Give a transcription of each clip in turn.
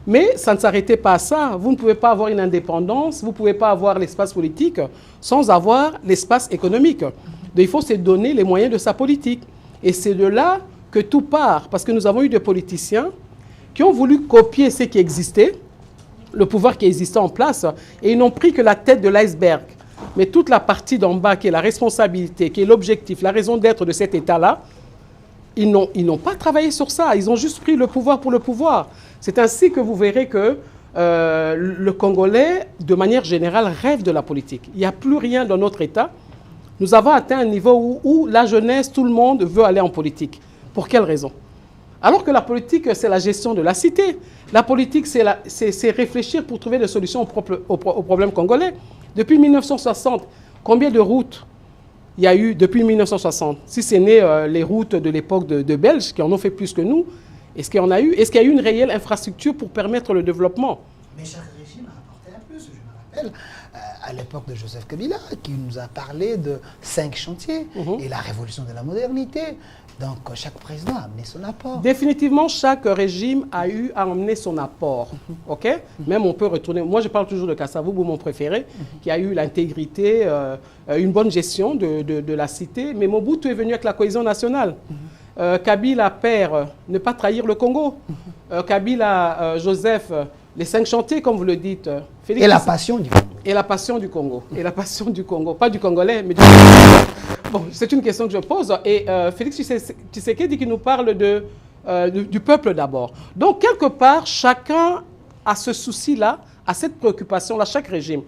Mais ça ne s'arrêtait pas à ça. Vous ne pouvez pas avoir une indépendance, vous ne pouvez pas avoir l'espace politique sans avoir l'espace économique. Donc, il faut se donner les moyens de sa politique. Et c'est de là que tout part, parce que nous avons eu des politiciens qui ont voulu copier ce qui existait, le pouvoir qui existait en place, et ils n'ont pris que la tête de l'iceberg. Mais toute la partie d'en bas, qui est la responsabilité, qui est l'objectif, la raison d'être de cet État-là, ils n'ont pas travaillé sur ça. Ils ont juste pris le pouvoir pour le pouvoir. C'est ainsi que vous verrez que le Congolais, de manière générale, rêve de la politique. Il n'y a plus rien dans notre État. Nous avons atteint un niveau où la jeunesse, tout le monde veut aller en politique. Pour quelle raison? Alors que la politique, c'est la gestion de la cité. La politique, c'est réfléchir pour trouver des solutions aux problèmes congolais. Depuis 1960, combien de routes il y a eu depuis 1960? Si ce n'est les routes de l'époque de Belges qui en ont fait plus que nous, est-ce qu'il y en a eu? Est-ce qu'il y a eu une réelle infrastructure pour permettre le développement? Mais chaque régime a apporté un plus. Je me rappelle, à l'époque de Joseph Kabila, qui nous a parlé de 5 chantiers et la révolution de la modernité. Donc, chaque président a amené son apport. Définitivement, chaque régime a eu à emmener son apport. OK? Même on peut retourner. Moi, je parle toujours de Kasavubu, mon préféré, qui a eu l'intégrité, une bonne gestion de la cité. Mais Mobutu est venu avec la cohésion nationale. Kabila, père, ne pas trahir le Congo. Kabila, Joseph, les 5 chantiers, comme vous le dites. Félix, et la passion du Congo. Et la passion du Congo. Et la passion du Congo. Pas du Congolais, mais du Congo. Bon, c'est une question que je pose. Et Félix Tshisekedi qui nous parle du peuple d'abord. Donc, quelque part, chacun a ce souci-là, a cette préoccupation-là, chaque régime,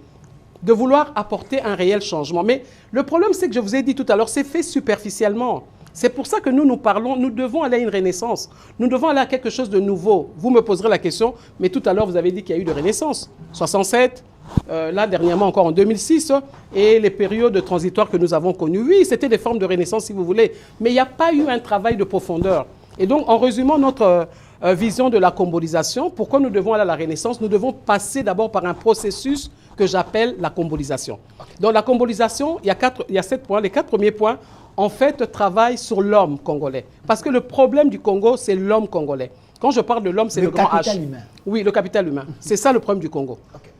de vouloir apporter un réel changement. Mais le problème, c'est que je vous ai dit tout à l'heure, c'est fait superficiellement. C'est pour ça que nous parlons, nous devons aller à une renaissance. Nous devons aller à quelque chose de nouveau. Vous me poserez la question, mais tout à l'heure, vous avez dit qu'il y a eu de renaissance. 67, là, dernièrement encore en 2006, et les périodes transitoires que nous avons connues. Oui, c'était des formes de renaissance, si vous voulez, mais il n'y a pas eu un travail de profondeur. Et donc, en résumant notre vision de la combolisation, pourquoi nous devons aller à la renaissance? Nous devons passer d'abord par un processus que j'appelle la combolisation. Dans la combolisation, il y a 7 points. Les 4 premiers points, en fait, travaillent sur l'homme congolais. Parce que le problème du Congo, c'est l'homme congolais. Quand je parle de l'homme, c'est le grand H. Le capital humain. Oui, le capital humain. C'est ça le problème du Congo. Okay.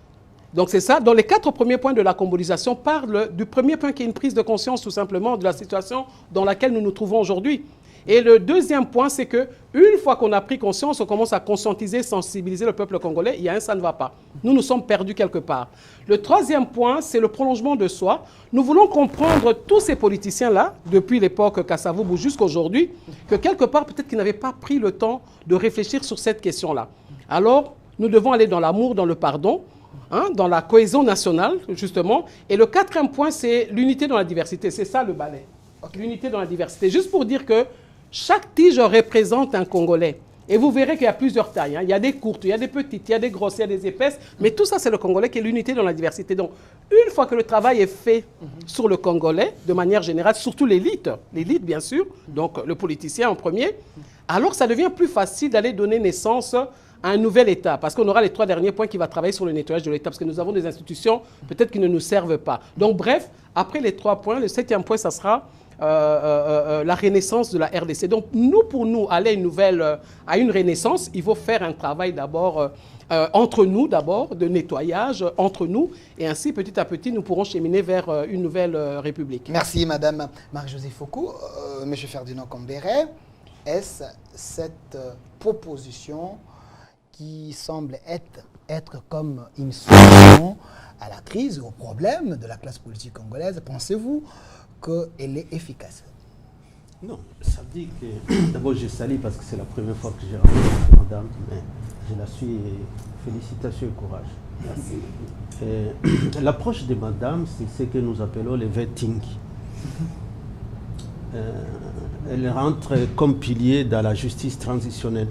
Donc c'est ça. Dans les 4 premiers points de la combolisation, parle du premier point qui est une prise de conscience tout simplement de la situation dans laquelle nous nous trouvons aujourd'hui. Et le deuxième point, c'est qu'une fois qu'on a pris conscience, on commence à conscientiser, sensibiliser le peuple congolais, il y a un ça ne va pas. Nous sommes perdus quelque part. Le troisième point, c'est le prolongement de soi. Nous voulons comprendre tous ces politiciens-là, depuis l'époque Kasavubu jusqu'à aujourd'hui, que quelque part, peut-être qu'ils n'avaient pas pris le temps de réfléchir sur cette question-là. Alors, nous devons aller dans l'amour, dans le pardon, dans la cohésion nationale, justement. Et le 4e point, c'est l'unité dans la diversité. C'est ça le balai. L'unité dans la diversité. Juste pour dire que chaque tige représente un Congolais. Et vous verrez qu'il y a plusieurs tailles. Il y a des courtes, il y a des petites, il y a des grosses, il y a des épaisses. Mais tout ça, c'est le Congolais qui est l'unité dans la diversité. Donc, une fois que le travail est fait sur le Congolais, de manière générale, surtout l'élite bien sûr, donc le politicien en premier, alors ça devient plus facile d'aller donner naissance à un nouvel État. Parce qu'on aura les 3 derniers points qui vont travailler sur le nettoyage de l'État. Parce que nous avons des institutions peut-être qui ne nous servent pas. Donc, bref, après les 3 points, le 7e point, ça sera la renaissance de la RDC. Donc, pour nous, aller à une renaissance, il faut faire un travail d'abord entre nous, d'abord, de nettoyage entre nous. Et ainsi, petit à petit, nous pourrons cheminer vers une nouvelle république. Merci, Madame Marie-Josée Foucault. Monsieur Ferdinand Kambere, est-ce cette proposition qui semble être comme une solution à la crise, au problème de la classe politique congolaise, pensez-vous qu'elle est efficace? Non, ça dit que... D'abord, je salue parce que c'est la première fois que j'ai rencontré madame, mais je la suis. Félicitations et courage. Merci. L'approche de madame, c'est ce que nous appelons le vetting. Elle rentre comme pilier dans la justice transitionnelle.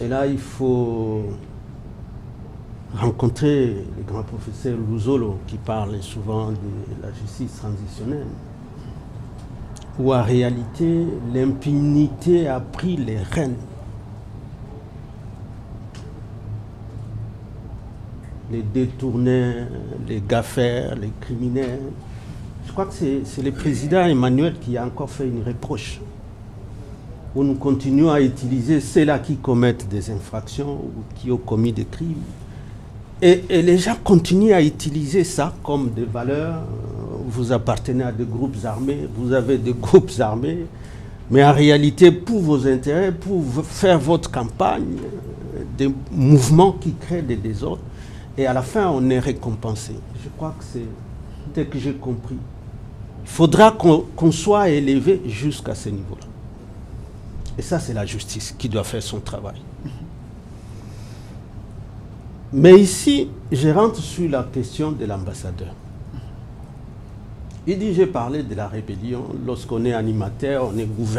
Et là, il faut rencontrer le grand professeur Luzolo qui parle souvent de la justice transitionnelle, où en réalité l'impunité a pris les rênes. Les détournés, les gaffeurs, les criminels. Je crois que c'est le président Emmanuel qui a encore fait une reproche où nous continuons à utiliser ceux-là qui commettent des infractions ou qui ont commis des crimes. Et les gens continuent à utiliser ça comme des valeurs. Vous appartenez à des groupes armés, vous avez des groupes armés, mais en réalité, pour vos intérêts, pour faire votre campagne, des mouvements qui créent des désordres, et à la fin, on est récompensé. Je crois que c'est dès que j'ai compris. Il faudra qu'on soit élevé jusqu'à ce niveau-là. Et ça, c'est la justice qui doit faire son travail. Mais ici, je rentre sur la question de l'ambassadeur. Il dit, j'ai parlé de la rébellion. Lorsqu'on est animateur, on est gouverneur.